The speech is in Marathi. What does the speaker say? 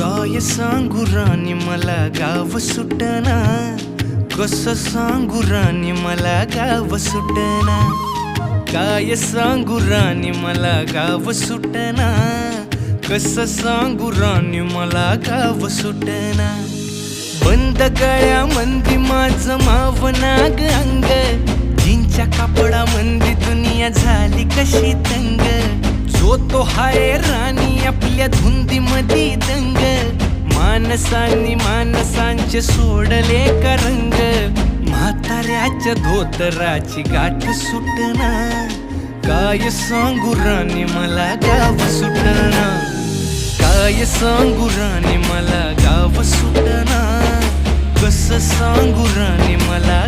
काय सांगू राणी मला गाव सुटना, कसं सांगू राणी मला गाव सुटना. काय सांगू राणी मला गाव सुटना, कसं सांगू राणी मला गाव सुटना. बंद गळ्यामंदी माझं मावनाग अंग, जीनच्या कापडामंदी दुनिया झाली कशी तंग. जो तो हाय राणी आपल्या धुंदीमधी दंग, माणसांनी माणसांचे सोडले का रंग. म्हाताऱ्याच्या धोतराची गाठ सुटना, काय सांगू राणी मला गाव सुटना. काय सांगू राणी मला गाव सुटना, कसं सांगू राणी मला